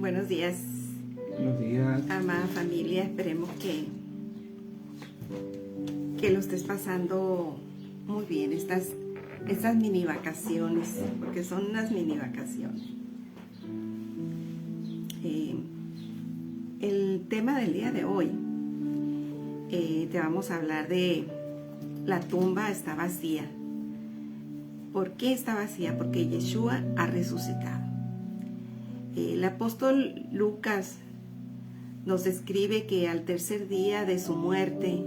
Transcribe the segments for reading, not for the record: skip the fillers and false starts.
Buenos días. Buenos días. Amada familia, esperemos que lo estés pasando muy bien estas mini vacaciones, porque son unas mini vacaciones. El tema del día de hoy, te vamos a hablar de la tumba está vacía. ¿Por qué está vacía? Porque Yeshua ha resucitado. El apóstol Lucas nos describe que al tercer día de su muerte,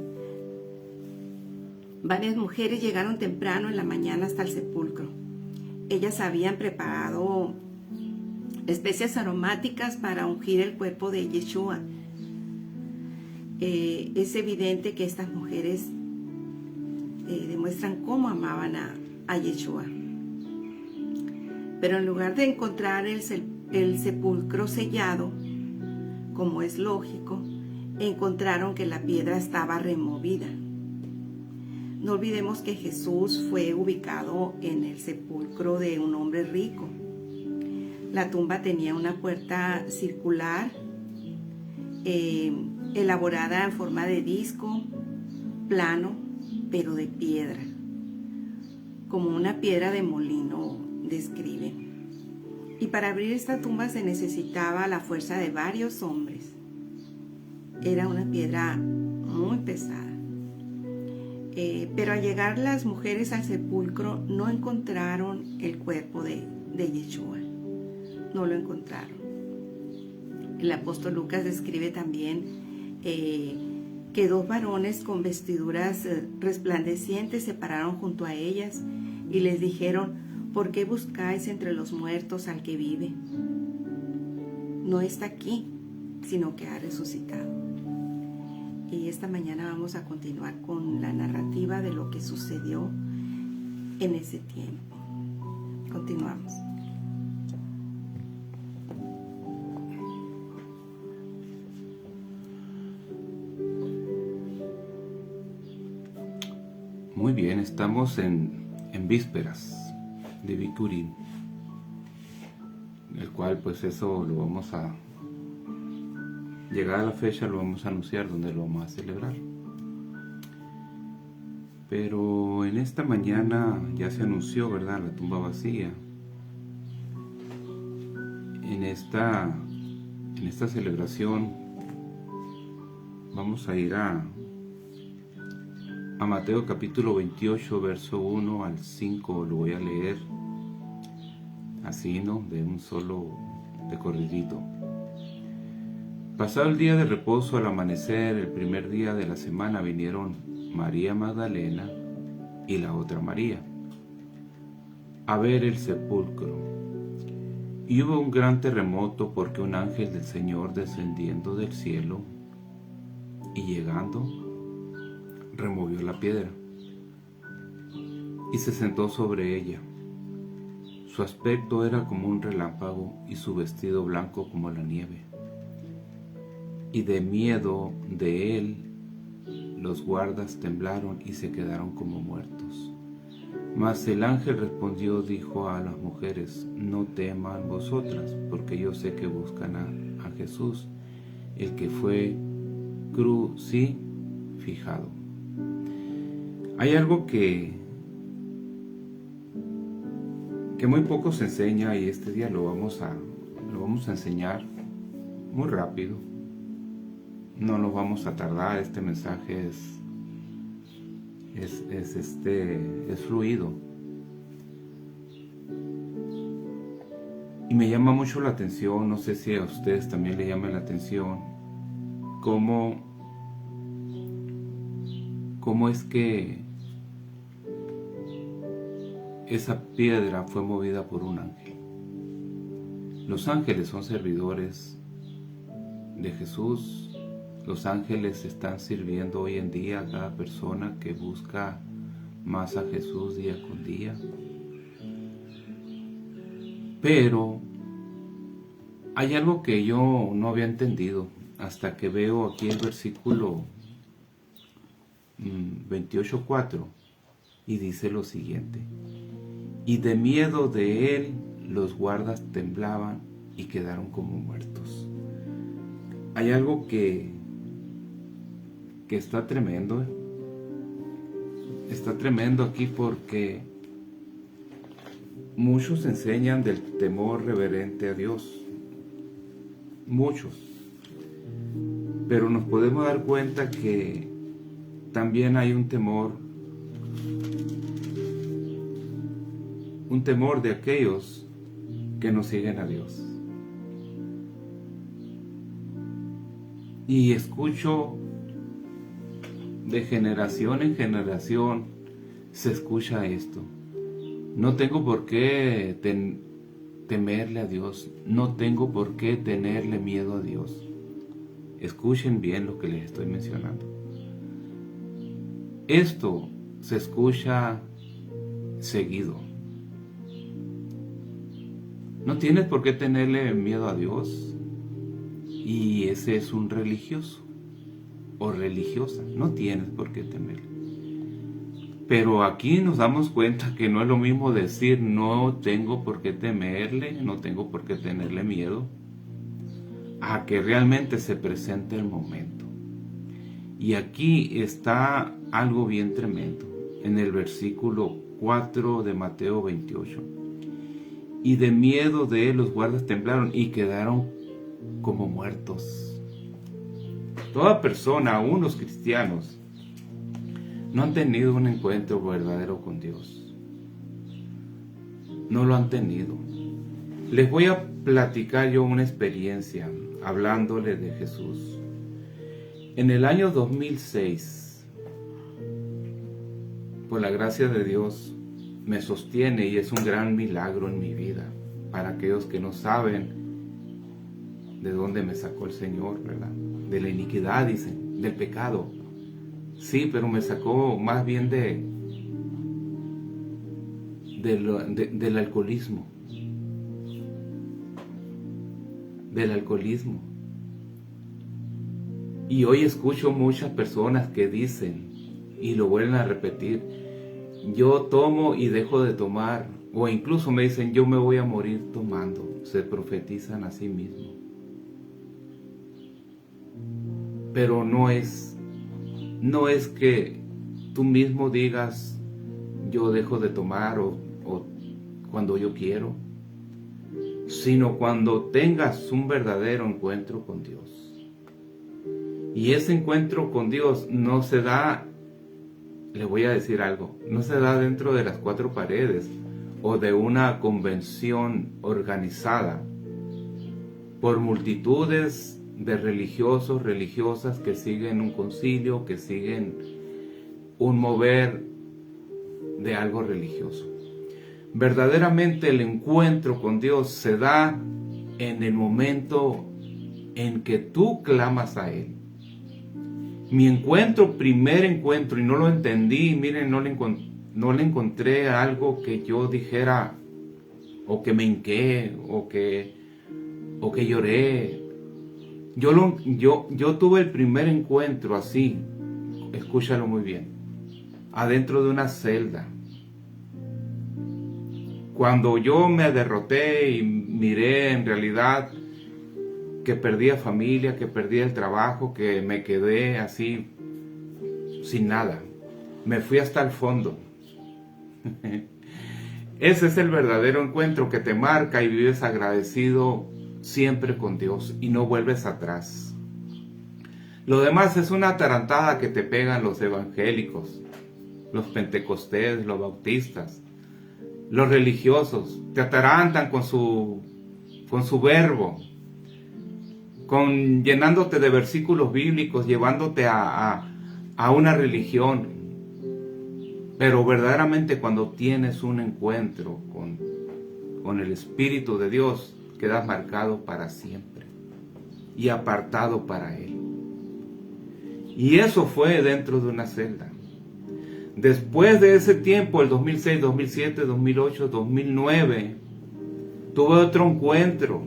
varias mujeres llegaron temprano en la mañana hasta el sepulcro. Ellas habían preparado especias aromáticas para ungir el cuerpo de Yeshua. Es evidente que estas mujeres demuestran cómo amaban a Yeshua. Pero en lugar de encontrar el sepulcro sellado, como es lógico, encontraron que la piedra estaba removida. No olvidemos que Jesús fue ubicado en el sepulcro de un hombre rico. La tumba tenía una puerta circular, elaborada en forma de disco, plano, pero de piedra, como una piedra de molino, describe. Y para abrir esta tumba se necesitaba la fuerza de varios hombres. Era una piedra muy pesada. Pero al llegar las mujeres al sepulcro no encontraron el cuerpo de Yeshua. No lo encontraron. El apóstol Lucas describe también que dos varones con vestiduras resplandecientes se pararon junto a ellas y les dijeron: ¿por qué buscáis entre los muertos al que vive? No está aquí, sino que ha resucitado. Y esta mañana vamos a continuar con la narrativa de lo que sucedió en ese tiempo. Continuamos. Muy bien, estamos en vísperas de Bikurim, el cual pues eso lo vamos a, llegada la fecha lo vamos a anunciar donde lo vamos a celebrar. Pero en esta mañana ya se anunció, ¿verdad?, la tumba vacía. En esta celebración vamos a ir a Mateo capítulo 28, verso 1 al 5, lo voy a leer así, ¿no?, de un solo, de corridito. Pasado el día de reposo, al amanecer, el primer día de la semana, vinieron María Magdalena y la otra María a ver el sepulcro. Y hubo un gran terremoto, porque un ángel del Señor, descendiendo del cielo y llegando, removió la piedra y se sentó sobre ella. Su aspecto era como un relámpago y su vestido blanco como la nieve. Y de miedo de él, los guardas temblaron y se quedaron como muertos. Mas el ángel respondió, dijo a las mujeres: no teman vosotras, porque yo sé que buscan a Jesús, el que fue crucificado. Hay algo que muy poco se enseña, y este día lo vamos a enseñar muy rápido. No nos vamos a tardar. Este mensaje es fluido. Y me llama mucho la atención, no sé si a ustedes también le llama la atención, cómo es que esa piedra fue movida por un ángel. Los ángeles son servidores de Jesús. Los ángeles están sirviendo hoy en día a cada persona que busca más a Jesús día con día. Pero hay algo que yo no había entendido hasta que veo aquí el versículo 28:4, y dice lo siguiente: y de miedo de él los guardas temblaban y quedaron como muertos. Hay algo que está tremendo. Está tremendo aquí porque muchos enseñan del temor reverente a Dios. Muchos. Pero nos podemos dar cuenta que también hay un temor de aquellos que no siguen a Dios. Y escucho de generación en generación, se escucha esto: no tengo por qué temerle a Dios, no tengo por qué tenerle miedo a Dios. Escuchen bien lo que les estoy mencionando. Esto se escucha seguido. No tienes por qué tenerle miedo a Dios, y ese es un religioso o religiosa. No tienes por qué temerle. Pero aquí nos damos cuenta que no es lo mismo decir no tengo por qué temerle, no tengo por qué tenerle miedo, a que realmente se presente el momento. Y aquí está algo bien tremendo, en el versículo 4 de Mateo 28. Y de miedo de él los guardas temblaron y quedaron como muertos. Toda persona, aún los cristianos, no han tenido un encuentro verdadero con Dios. No lo han tenido. Les voy a platicar yo una experiencia hablándole de Jesús. En el año 2006, por la gracia de Dios, me sostiene, y es un gran milagro en mi vida. Para aquellos que no saben de dónde me sacó el Señor, ¿verdad? De la iniquidad, dicen, del pecado. Sí, pero me sacó más bien del alcoholismo. Del alcoholismo. Y hoy escucho muchas personas que dicen, y lo vuelven a repetir: yo tomo y dejo de tomar. O incluso me dicen: yo me voy a morir tomando. Se profetizan a sí mismos. Pero no es que tú mismo digas: yo dejo de tomar o cuando yo quiero, sino cuando tengas un verdadero encuentro con Dios. Y ese encuentro con Dios no se da, le voy a decir algo, no se da dentro de las cuatro paredes o de una convención organizada por multitudes de religiosos, religiosas que siguen un concilio, que siguen un mover de algo religioso. Verdaderamente el encuentro con Dios se da en el momento en que tú clamas a Él. Mi primer encuentro, y no lo entendí, miren, no le encontré algo que yo dijera, o que me hinqué, o que lloré. Yo tuve el primer encuentro así, escúchalo muy bien, adentro de una celda. Cuando yo me derroté y miré en realidad que perdí familia, que perdí el trabajo, que me quedé así sin nada, me fui hasta el fondo. Ese es el verdadero encuentro que te marca y vives agradecido siempre con Dios y no vuelves atrás. Lo demás es una atarantada que te pegan los evangélicos, los pentecostés, los bautistas, los religiosos. Te atarantan con su verbo, llenándote de versículos bíblicos, llevándote a una religión. Pero verdaderamente cuando tienes un encuentro con el Espíritu de Dios, quedas marcado para siempre y apartado para Él. Y eso fue dentro de una celda. Después de ese tiempo, el 2006, 2007, 2008, 2009, tuve otro encuentro.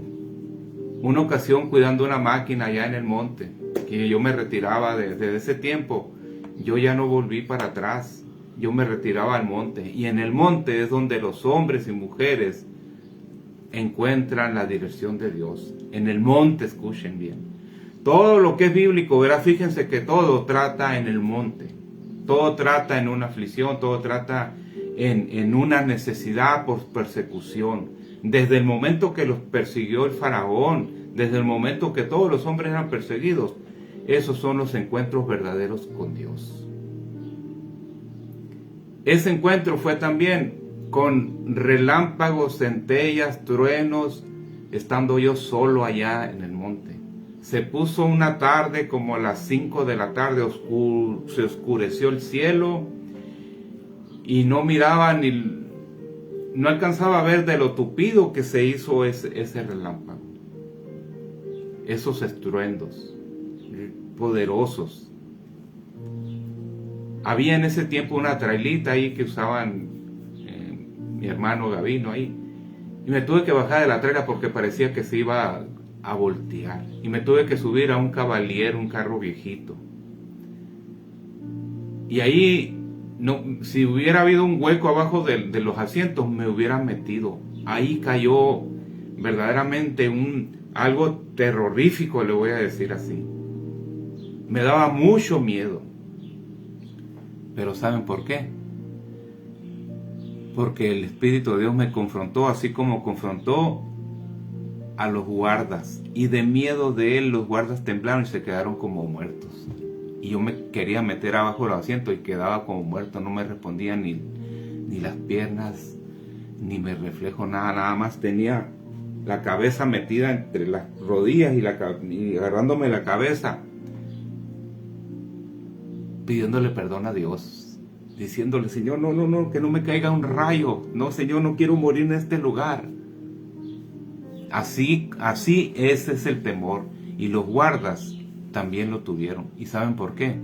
Una ocasión cuidando una máquina allá en el monte, que yo me retiraba desde ese tiempo. Yo ya no volví para atrás. Yo me retiraba al monte. Y en el monte es donde los hombres y mujeres encuentran la dirección de Dios. En el monte, escuchen bien. Todo lo que es bíblico, ¿verdad? Fíjense que todo trata en el monte. Todo trata en una aflicción, todo trata en una necesidad por persecución. Desde el momento que los persiguió el faraón, desde el momento que todos los hombres eran perseguidos, esos son los encuentros verdaderos con Dios. Ese encuentro fue también con relámpagos, centellas, truenos, estando yo solo allá en el monte. Se puso una tarde como a las 5 de la tarde, se oscureció el cielo y no miraba no alcanzaba a ver de lo tupido que se hizo ese relámpago. Esos estruendos poderosos. Había en ese tiempo una trailita ahí que usaban mi hermano Gavino ahí. Y me tuve que bajar de la traila porque parecía que se iba a voltear. Y me tuve que subir a un Cavalier, un carro viejito. Y ahí, si hubiera habido un hueco abajo de los asientos, me hubiera metido. Ahí cayó verdaderamente algo terrorífico, le voy a decir así. Me daba mucho miedo. Pero ¿saben por qué? Porque el Espíritu de Dios me confrontó, así como confrontó a los guardas. Y de miedo de él, los guardas temblaron y se quedaron como muertos. Y yo me quería meter abajo del asiento y quedaba como muerto. No me respondían ni las piernas, ni me reflejo nada más. Tenía la cabeza metida entre las rodillas y agarrándome la cabeza, pidiéndole perdón a Dios, diciéndole: Señor, no, que no me caiga un rayo, no, Señor, no quiero morir en este lugar. Así ese es el temor, y los guardas también lo tuvieron. ¿Y saben por qué?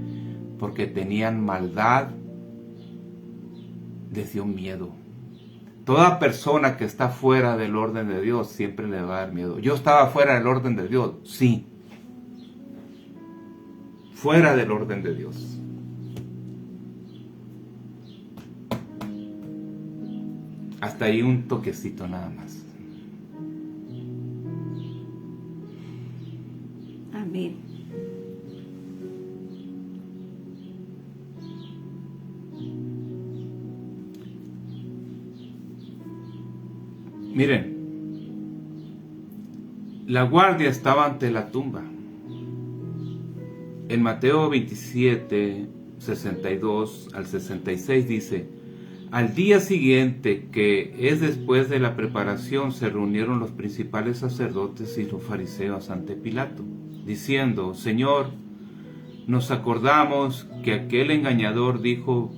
Porque tenían maldad, les dio miedo. Toda persona que está fuera del orden de Dios siempre le va a dar miedo. Yo estaba fuera del orden de Dios, sí, fuera del orden de Dios. Hasta ahí un toquecito nada más. Amén. Miren, la guardia estaba ante la tumba. En Mateo 27, 62 al 66 dice: al día siguiente, que es después de la preparación, se reunieron los principales sacerdotes y los fariseos ante Pilato, diciendo: Señor, nos acordamos que aquel engañador dijo,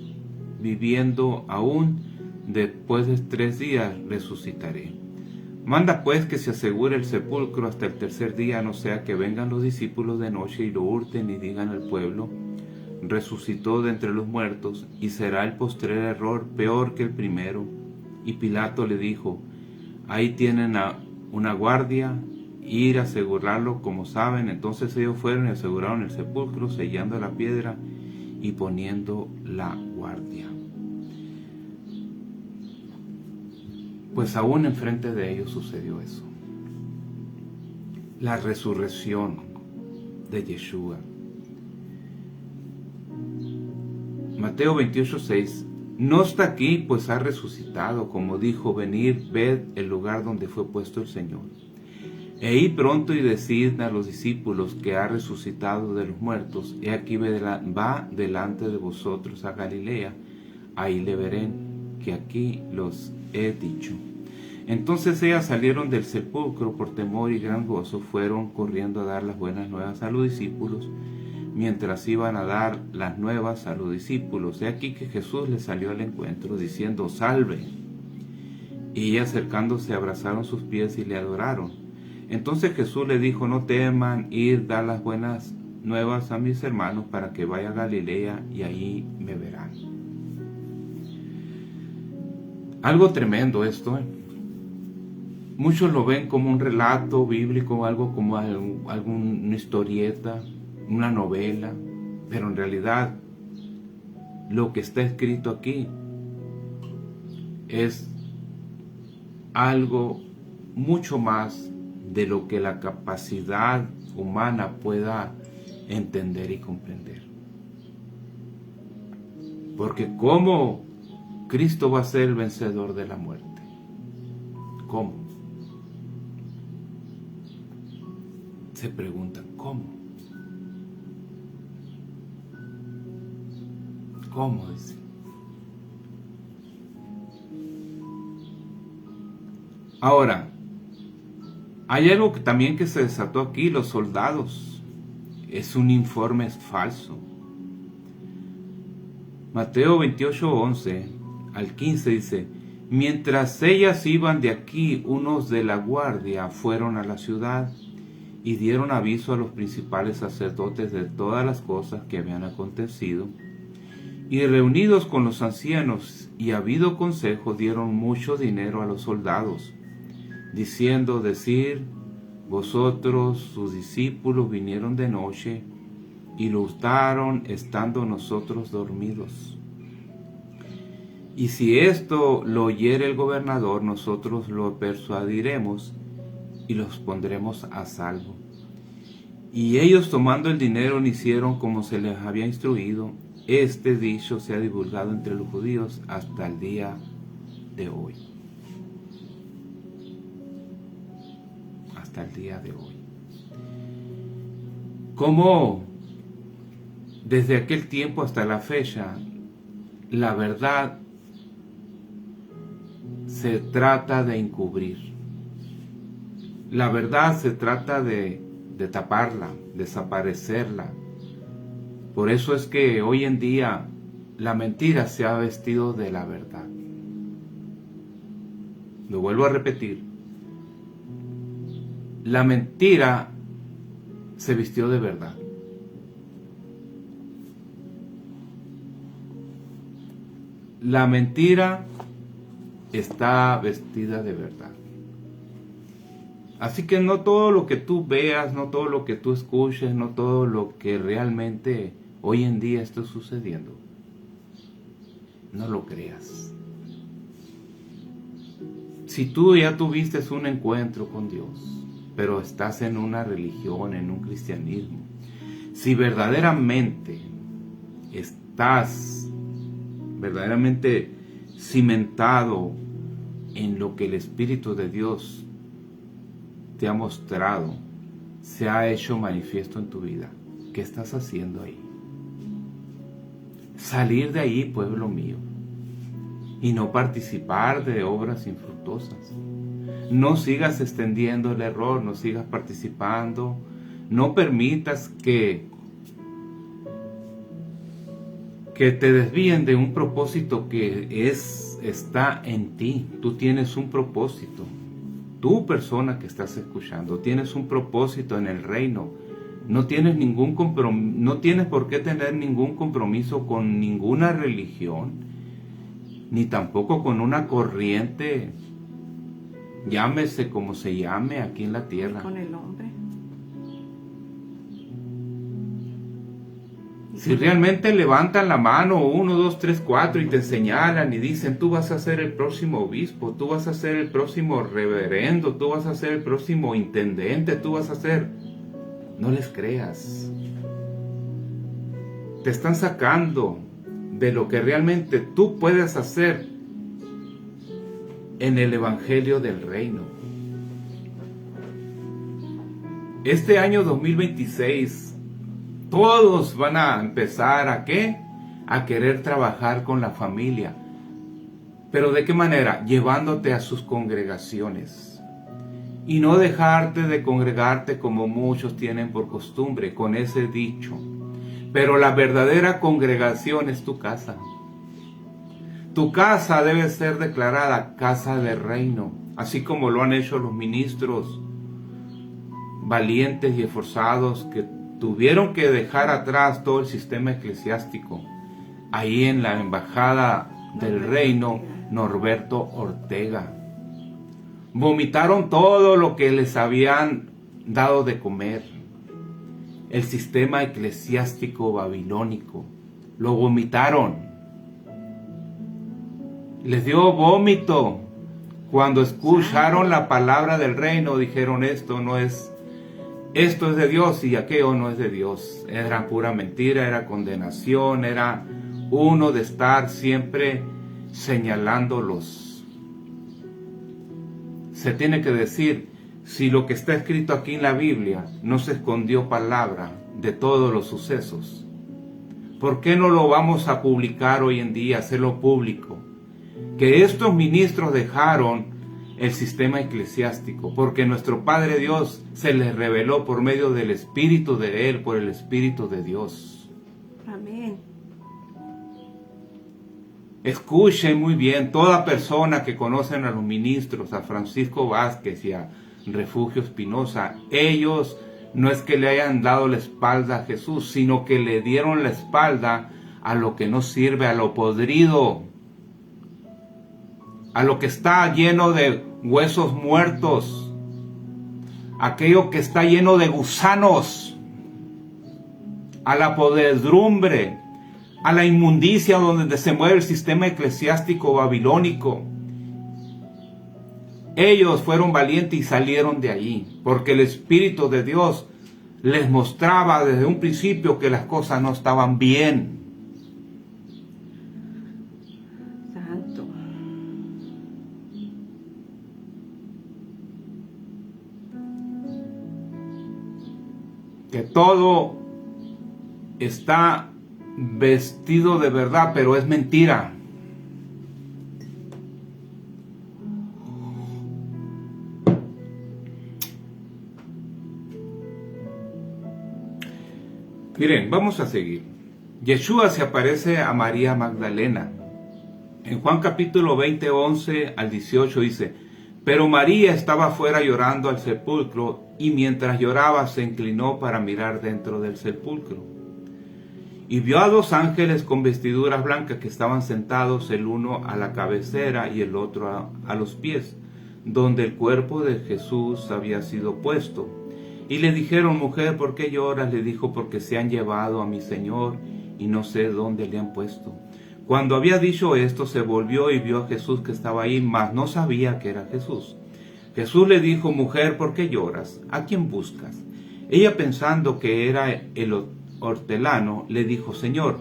viviendo aún, después de 3 días resucitaré. Manda pues que se asegure el sepulcro hasta el tercer día, no sea que vengan los discípulos de noche y lo hurten y digan al pueblo: resucitó de entre los muertos, y será el postrer error peor que el primero. Y Pilato le dijo: ahí tienen a una guardia, ir a asegurarlo como saben. Entonces ellos fueron y aseguraron el sepulcro, sellando la piedra y poniendo la guardia. Pues aún enfrente de ellos sucedió eso. La resurrección de Yeshua. Mateo 28:6: no está aquí, pues ha resucitado, como dijo: venid, ved el lugar donde fue puesto el Señor. E id pronto y decid a los discípulos que ha resucitado de los muertos, he aquí va delante de vosotros a Galilea, ahí le verán, que aquí los he dicho. Entonces ellas salieron del sepulcro por temor y gran gozo, fueron corriendo a dar las buenas nuevas a los discípulos. Mientras iban a dar las nuevas a los discípulos, he aquí que Jesús les salió al encuentro, diciendo: salve. Y ellas, acercándose, abrazaron sus pies y le adoraron. Entonces Jesús le dijo: no teman, ir, dar las buenas nuevas a mis hermanos, para que vaya a Galilea y ahí me verán. Algo tremendo esto, Muchos lo ven como un relato bíblico, algo como alguna historieta, una novela, pero en realidad lo que está escrito aquí es algo mucho más de lo que la capacidad humana pueda entender y comprender. Porque ¿cómo Cristo va a ser el vencedor de la muerte? ¿Cómo? Se preguntan, ¿cómo? ¿Cómo dice? Ahora, hay algo que también que se desató aquí, los soldados. Es un informe falso. Mateo 28:11 al 15 dice: mientras ellas iban de aquí, unos de la guardia fueron a la ciudad y dieron aviso a los principales sacerdotes de todas las cosas que habían acontecido. Y reunidos con los ancianos y habido consejo, dieron mucho dinero a los soldados, diciendo: decir, vosotros, sus discípulos, vinieron de noche y lo hurtaron estando nosotros dormidos. Y si esto lo oyere el gobernador, nosotros lo persuadiremos y los pondremos a salvo. Y ellos, tomando el dinero, hicieron como se les había instruido. Este dicho se ha divulgado entre los judíos hasta el día de hoy. Hasta el día de hoy. Como desde aquel tiempo hasta la fecha, la verdad se trata de encubrir. La verdad se trata de taparla, desaparecerla. Por eso es que hoy en día la mentira se ha vestido de la verdad. Lo vuelvo a repetir. La mentira se vistió de verdad. La mentira está vestida de verdad. Así que no todo lo que tú veas, no todo lo que tú escuches, no todo lo que realmente hoy en día está sucediendo, no lo creas. Si tú ya tuviste un encuentro con Dios, pero estás en una religión, en un cristianismo, si verdaderamente estás verdaderamente cimentado en lo que el Espíritu de Dios te ha mostrado, se ha hecho manifiesto en tu vida, ¿qué estás haciendo ahí? Salir de ahí, pueblo mío, y no participar de obras infructuosas. No sigas extendiendo el error, no sigas participando, no permitas que te desvíen de un propósito que está en ti. Tú tienes un propósito. Tú, persona que estás escuchando, tienes un propósito en el reino. No tienes no tienes por qué tener ningún compromiso con ninguna religión, ni tampoco con una corriente, llámese como se llame aquí en la tierra. Con el hombre. Si realmente levantan la mano 1, 2, 3, 4 y te señalan y dicen: tú vas a ser el próximo obispo, tú vas a ser el próximo reverendo, tú vas a ser el próximo intendente, tú vas a ser... No les creas. Te están sacando de lo que realmente tú puedes hacer en el evangelio del reino. Este año 2026 todos van a empezar ¿a qué? A querer trabajar con la familia. ¿Pero de qué manera? Llevándote a sus congregaciones. Y no dejarte de congregarte como muchos tienen por costumbre, con ese dicho. Pero la verdadera congregación es tu casa. Tu casa debe ser declarada casa de reino, así como lo han hecho los ministros valientes y esforzados que tuvieron que dejar atrás todo el sistema eclesiástico. Ahí en la embajada del reino, Norberto Ortega. Vomitaron todo lo que les habían dado de comer. El sistema eclesiástico babilónico. Lo vomitaron. Les dio vómito Cuando escucharon la palabra del reino, dijeron esto es de Dios y aquello no es de Dios. Era pura mentira, era condenación, era uno de estar siempre señalándolos. Se tiene que decir, si lo que está escrito aquí en la Biblia no se escondió palabra de todos los sucesos, ¿por qué no lo vamos a publicar hoy en día, hacerlo público? Que estos ministros dejaron el sistema eclesiástico, porque nuestro Padre Dios se les reveló por medio del Espíritu de Él, por el Espíritu de Dios. Amén. Escuchen muy bien, toda persona que conocen a los ministros, a Francisco Vázquez y a Refugio Espinosa, ellos no es que le hayan dado la espalda a Jesús, sino que le dieron la espalda a lo que no sirve, a lo podrido, a lo que está lleno de huesos muertos, aquello que está lleno de gusanos, a la podredumbre, a la inmundicia donde se mueve el sistema eclesiástico babilónico. Ellos fueron valientes y salieron de allí, porque el Espíritu de Dios les mostraba desde un principio que las cosas no estaban bien. Santo. Que todo está vestido de verdad, pero es mentira. Miren, vamos a seguir. Yeshua se aparece a María Magdalena. En Juan capítulo 20, 11 al 18 dice, pero María estaba fuera llorando al sepulcro, y mientras lloraba se inclinó para mirar dentro del sepulcro. Y vio a dos ángeles con vestiduras blancas que estaban sentados, el uno a la cabecera y el otro a los pies, donde el cuerpo de Jesús había sido puesto. Y le dijeron, mujer, ¿por qué lloras? Le dijo, porque se han llevado a mi Señor y no sé dónde le han puesto. Cuando había dicho esto, se volvió y vio a Jesús que estaba ahí, mas no sabía que era Jesús. Jesús le dijo, mujer, ¿por qué lloras? ¿A quién buscas? Ella, pensando que era el hortelano, le dijo, Señor,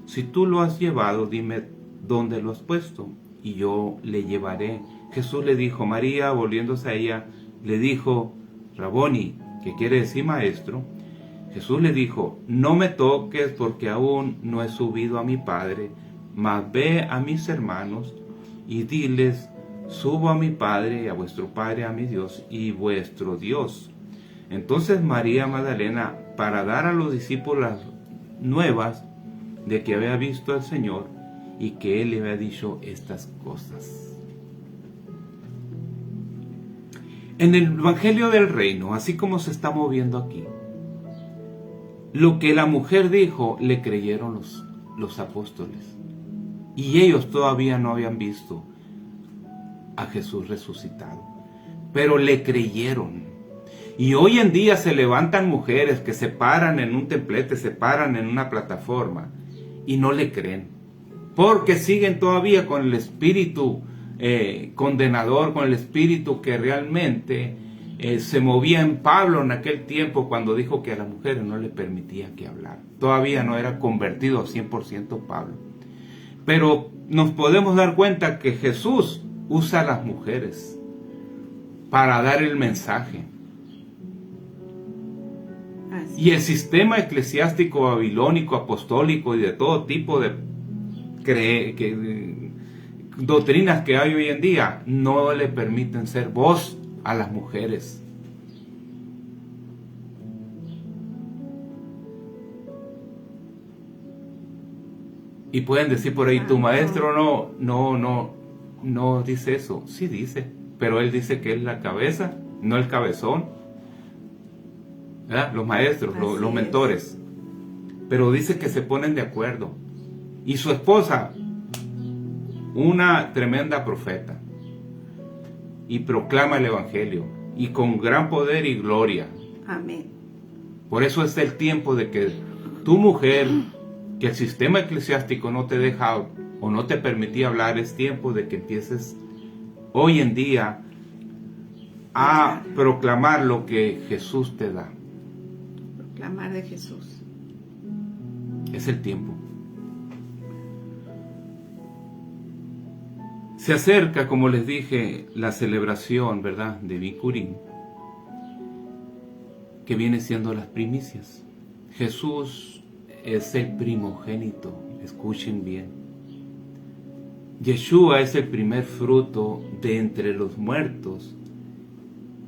si tú lo has llevado, dime dónde lo has puesto, y yo le llevaré. Jesús le dijo, María. Volviéndose a ella, le dijo, Raboni, que quiere decir maestro. Jesús le dijo, no me toques, porque aún no he subido a mi Padre, mas ve a mis hermanos y diles, subo a mi Padre y a vuestro Padre, a mi Dios y vuestro Dios. Entonces María Magdalena, para dar a los discípulos las nuevas de que había visto al Señor y que Él le había dicho estas cosas. En el Evangelio del Reino, así como se está moviendo aquí, lo que la mujer dijo, le creyeron los apóstoles. Y ellos todavía no habían visto a Jesús resucitado, pero le creyeron. Y hoy en día se levantan mujeres que se paran en un templete, se paran en una plataforma y no le creen, porque siguen todavía con el espíritu condenador, con el espíritu que realmente se movía en Pablo en aquel tiempo, cuando dijo que a las mujeres no le permitía que hablara. Todavía no era convertido al 100% Pablo. Pero nos podemos dar cuenta que Jesús usa a las mujeres para dar el mensaje. Y el sistema eclesiástico babilónico, apostólico y de todo tipo de doctrinas que hay hoy en día no le permiten ser voz a las mujeres. Y pueden decir por ahí, tu maestro no dice eso. Sí dice, pero él dice que es la cabeza, no el cabezón. ¿Verdad? Los maestros, los mentores. Pero dice que se ponen de acuerdo. Y su esposa, una tremenda profeta, y proclama el Evangelio, y con gran poder y gloria. Amén. Por eso es el tiempo de que tu mujer, que el sistema eclesiástico no te deja o no te permitía hablar, es tiempo de que empieces hoy en día a proclamar lo que Jesús te da. Proclamar de Jesús. Es el tiempo. Se acerca, como les dije, la celebración, ¿verdad?, de Bikurim, que viene siendo las primicias. Jesús es el primogénito, escuchen bien. Yeshua es el primer fruto de entre los muertos,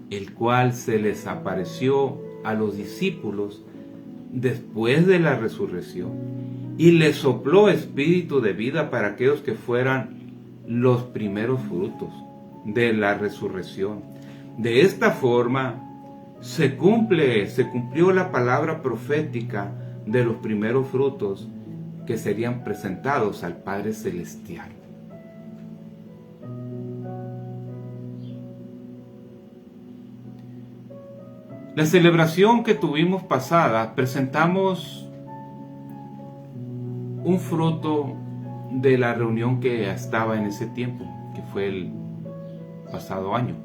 el cual se les apareció a los discípulos después de la resurrección y les sopló espíritu de vida para aquellos que fueran los primeros frutos de la resurrección. De esta forma se cumplió la palabra profética de los primeros frutos que serían presentados al Padre Celestial. La celebración que tuvimos pasada, presentamos un fruto de la reunión que estaba en ese tiempo, que fue el pasado año.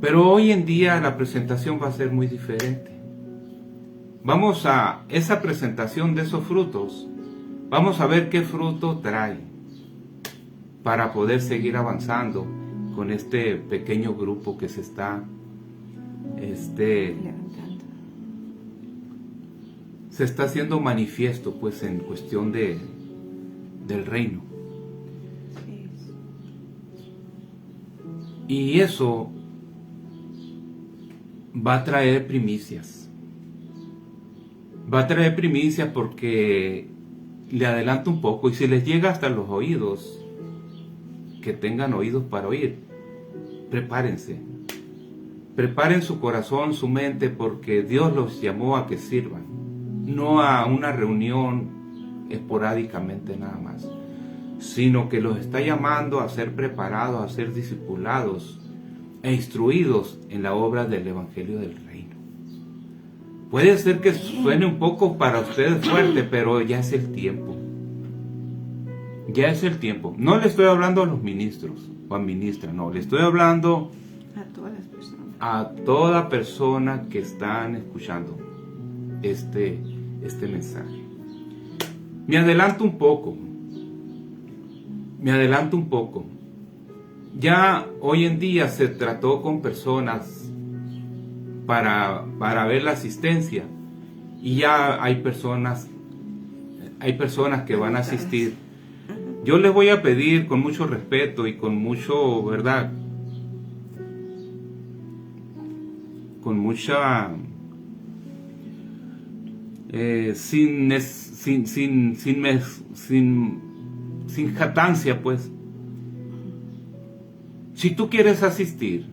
Pero hoy en día la presentación va a ser muy diferente. Vamos a esa presentación de esos frutos, vamos a ver qué fruto trae para poder seguir avanzando con este pequeño grupo que se está levantando. Se está haciendo manifiesto, pues, en cuestión del reino. Sí. Y eso va a traer primicias. Va a traer primicias porque le adelanto un poco, y si les llega hasta los oídos, que tengan oídos para oír, prepárense. Preparen su corazón, su mente, porque Dios los llamó a que sirvan, no a una reunión esporádicamente nada más, sino que los está llamando a ser preparados, a ser discipulados e instruidos en la obra del Evangelio del Reino. Puede ser que suene un poco para ustedes fuerte, pero ya es el tiempo. Ya es el tiempo. No le estoy hablando a los ministros o a ministras, no, le estoy hablando A todas las personas. a toda persona que están escuchando este mensaje. Me adelanto un poco. Ya hoy en día se trató con personas para ver la asistencia, y ya hay personas que van a asistir. Yo les voy a pedir con mucho respeto y con mucho, ¿verdad?, con mucha sin jactancia, pues. Si tú quieres asistir,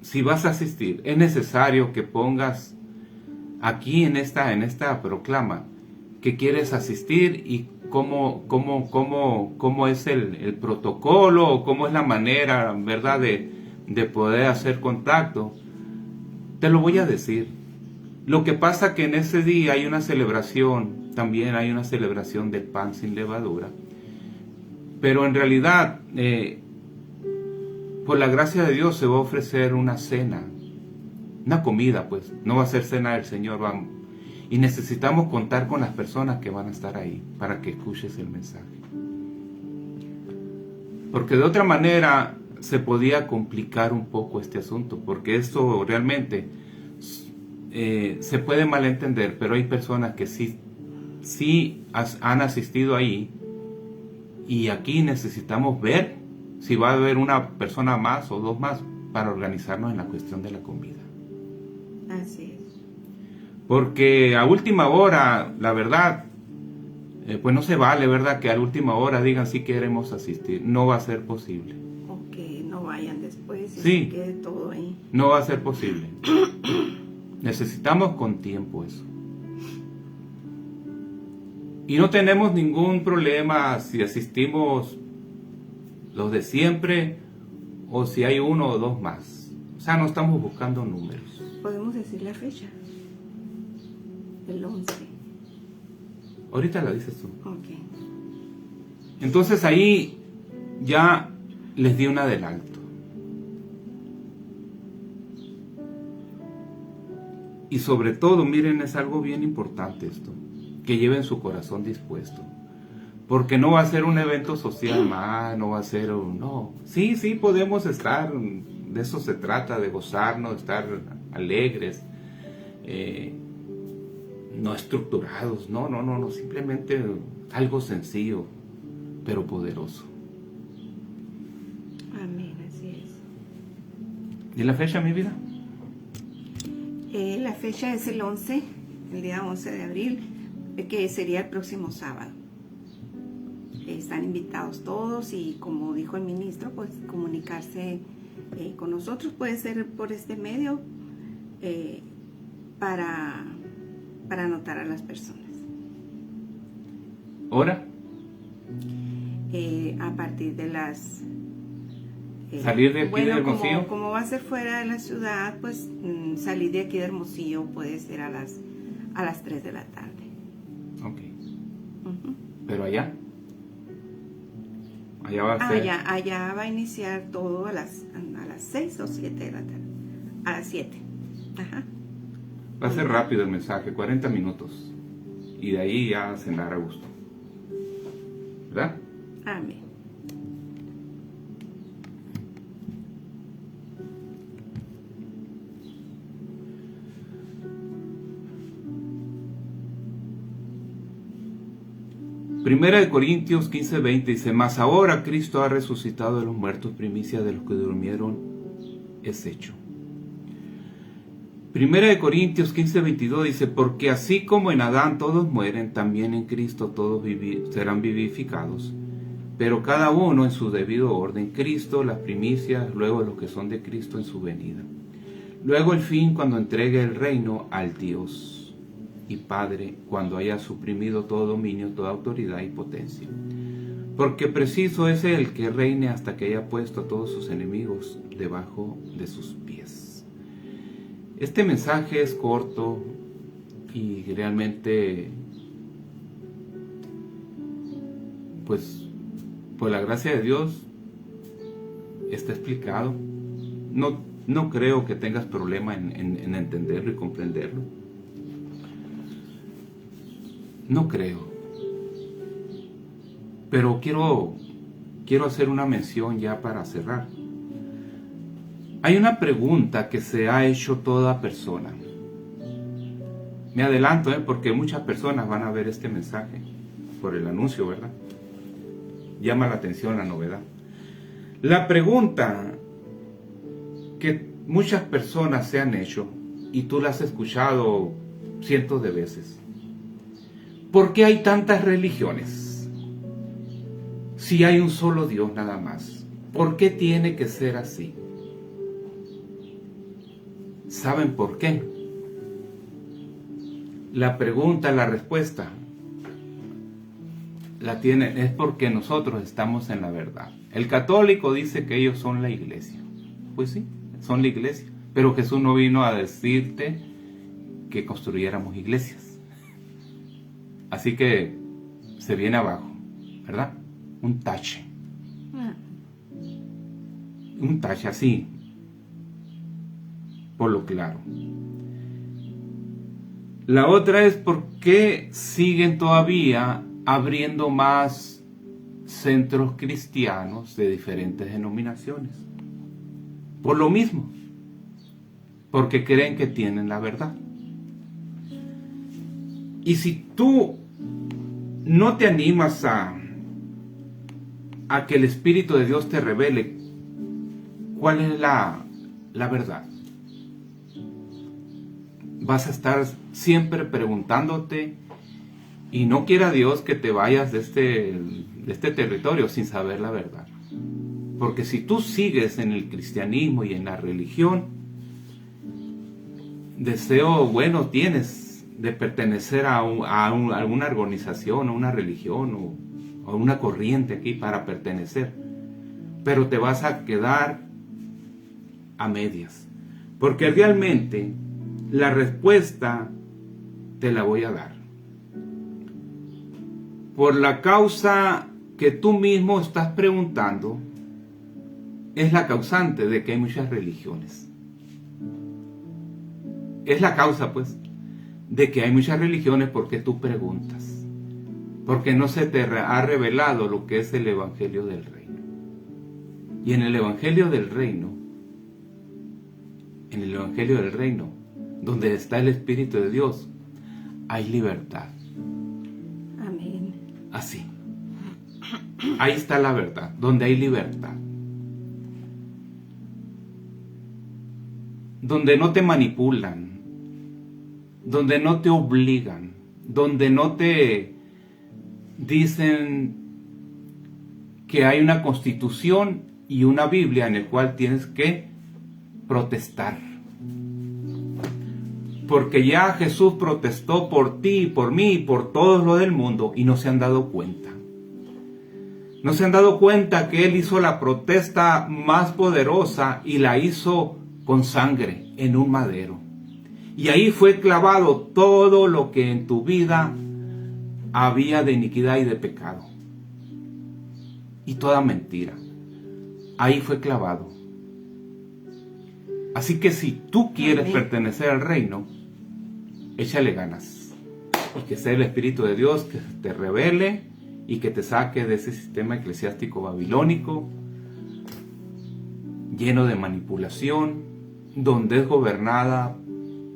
si vas a asistir, es necesario que pongas aquí en esta proclama que quieres asistir y cómo es el protocolo, o cómo es la manera, ¿verdad?, de poder hacer contacto. Te lo voy a decir. Lo que pasa que en ese día hay una celebración, también hay una celebración del pan sin levadura, pero en realidad, por la gracia de Dios, se va a ofrecer una cena, una comida, pues, no va a ser cena del Señor, vamos. Y necesitamos contar con las personas que van a estar ahí para que escuches el mensaje. Porque de otra manera se podía complicar un poco este asunto, porque esto realmente se puede malentender, pero hay personas que sí han asistido ahí, y aquí necesitamos ver si va a haber una persona más o dos más para organizarnos en la cuestión de la comida. Así es. Porque a última hora, la verdad, pues no se vale, ¿verdad?, que a última hora digan si queremos asistir. No va a ser posible. O que no vayan después y Sí. se quede todo ahí. No va a ser posible. Necesitamos con tiempo eso. Y no tenemos ningún problema si asistimos los de siempre o si hay uno o dos más. O sea, no estamos buscando números. Podemos decir la fecha. El 11. Ahorita la dices tú. Ok. Entonces ahí ya les di un adelanto. Y sobre todo, miren, es algo bien importante esto, que lleven su corazón dispuesto. Porque no va a ser un evento social más, no va a ser un... No, sí, podemos estar, de eso se trata, de gozarnos, de estar alegres, no estructurados, no, simplemente algo sencillo, pero poderoso. Amén, así es. ¿Y la fecha, mi vida? La fecha es el 11, el día 11 de abril, que sería el próximo sábado. Están invitados todos y, como dijo el ministro, pues comunicarse con nosotros, puede ser por este medio, para anotar a las personas. ¿Hora? A partir de las... ¿Salir de aquí de Hermosillo? Como va a ser fuera de la ciudad, pues salir de aquí de Hermosillo puede ser a las 3 de la tarde. Ok. Uh-huh. ¿Pero allá? Allá va a ser... Allá va a iniciar todo a las 6 o 7 de la tarde. A las 7. Ajá. Va a ser rápido el mensaje, 40 minutos. Y de ahí ya cenar a gusto. ¿Verdad? Amén. Primera de Corintios 15:20 dice: mas ahora Cristo ha resucitado de los muertos, primicia de los que durmieron es hecho. Primera de Corintios 15:22 dice: porque así como en Adán todos mueren, también en Cristo todos serán vivificados, pero cada uno en su debido orden. Cristo las primicias, luego los que son de Cristo en su venida. Luego el fin, cuando entregue el reino al Dios y Padre, cuando haya suprimido todo dominio, toda autoridad y potencia. Porque preciso es el que reine hasta que haya puesto a todos sus enemigos debajo de sus pies. Este mensaje es corto y realmente, pues, por la gracia de Dios, está explicado. No creo que tengas problema en entenderlo y comprenderlo. No creo. Pero quiero hacer una mención ya para cerrar. Hay una pregunta que se ha hecho toda persona. Me adelanto, porque muchas personas van a ver este mensaje por el anuncio, ¿verdad? Llama la atención la novedad. La pregunta que muchas personas se han hecho, y tú la has escuchado cientos de veces: ¿por qué hay tantas religiones? Si hay un solo Dios nada más, ¿por qué tiene que ser así? ¿Saben por qué? La pregunta, la respuesta, la tienen, es porque nosotros estamos en la verdad. El católico dice que ellos son la iglesia. Pues sí, son la iglesia. Pero Jesús no vino a decirte que construyéramos iglesias. Así que se viene abajo, ¿verdad? Un tache. Un tache así, por lo claro. La otra es por qué siguen todavía abriendo más centros cristianos de diferentes denominaciones. Por lo mismo, porque creen que tienen la verdad. Y si tú no te animas a que el Espíritu de Dios te revele cuál es la verdad, vas a estar siempre preguntándote, y no quiera Dios que te vayas de este territorio sin saber la verdad. Porque si tú sigues en el cristianismo y en la religión, deseo bueno tienes de pertenecer a alguna organización, a una religión o a una corriente aquí para pertenecer, pero te vas a quedar a medias, porque realmente la respuesta te la voy a dar. por la causa que tú mismo estás preguntando, es la causante de que hay muchas religiones. Es la causa, pues, de que hay muchas religiones porque tú preguntas. Porque no se te ha revelado lo que es el Evangelio del Reino. Y en el Evangelio del Reino, donde está el Espíritu de Dios, hay libertad. Amén. Así. Ahí está la verdad, donde hay libertad. Donde no te manipulan, donde no te obligan, donde no te dicen que hay una constitución y una Biblia en el cual tienes que protestar. Porque ya Jesús protestó por ti, por mí y por todos los del mundo y no se han dado cuenta. No se han dado cuenta que Él hizo la protesta más poderosa y la hizo con sangre en un madero. Y ahí fue clavado todo lo que en tu vida había de iniquidad y de pecado. Y toda mentira. Ahí fue clavado. Así que si tú quieres pertenecer al reino, échale ganas. Y que sea el Espíritu de Dios que te revele y que te saque de ese sistema eclesiástico babilónico, lleno de manipulación, donde es gobernada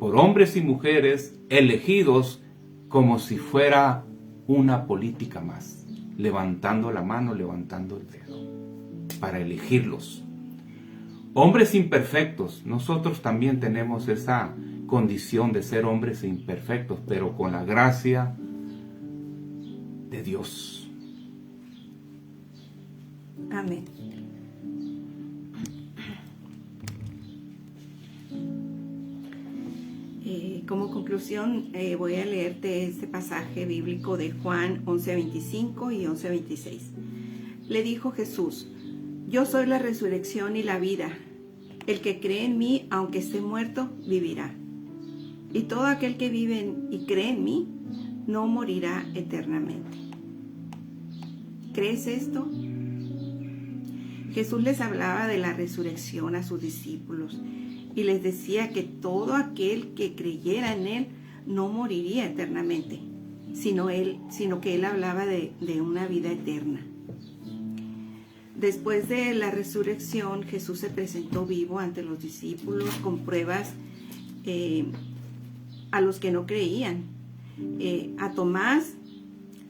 por hombres y mujeres elegidos como si fuera una política más, levantando la mano, levantando el dedo, para elegirlos. Hombres imperfectos, nosotros también tenemos esa condición de ser hombres imperfectos, pero con la gracia de Dios. Amén. Como conclusión, voy a leerte este pasaje bíblico de Juan 11:25 y 11:26. Le dijo Jesús: yo soy la resurrección y la vida. El que cree en mí, aunque esté muerto, vivirá. Y todo aquel que vive y cree en mí, no morirá eternamente. ¿Crees esto? Jesús les hablaba de la resurrección a sus discípulos y les decía que todo aquel que creyera en Él no moriría eternamente, sino que Él hablaba de una vida eterna. Después de la resurrección, Jesús se presentó vivo ante los discípulos con pruebas a los que no creían. A Tomás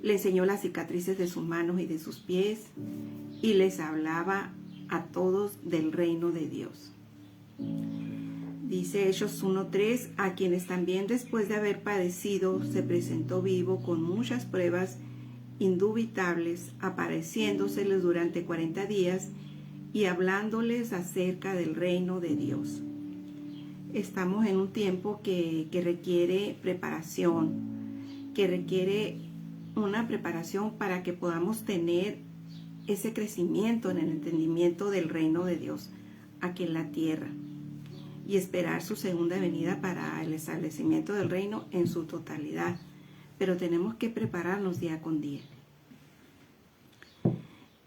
le enseñó las cicatrices de sus manos y de sus pies y les hablaba a todos del reino de Dios. Dice Hechos 1:3, a quienes también después de haber padecido se presentó vivo con muchas pruebas indubitables, apareciéndoseles durante 40 días y hablándoles acerca del reino de Dios. Estamos en un tiempo que requiere preparación, que requiere una preparación para que podamos tener ese crecimiento en el entendimiento del reino de Dios aquí en la tierra y esperar su segunda venida para el establecimiento del reino en su totalidad. Pero tenemos que prepararnos día con día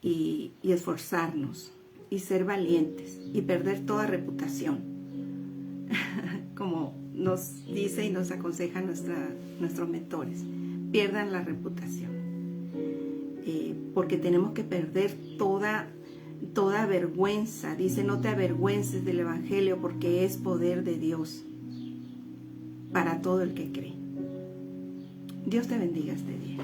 y esforzarnos y ser valientes y perder toda reputación, como nos dice y nos aconseja nuestros mentores. Pierdan la reputación, porque tenemos que perder toda vergüenza. Dice: no te avergüences del Evangelio, porque es poder de Dios para todo el que cree. Dios te bendiga este día.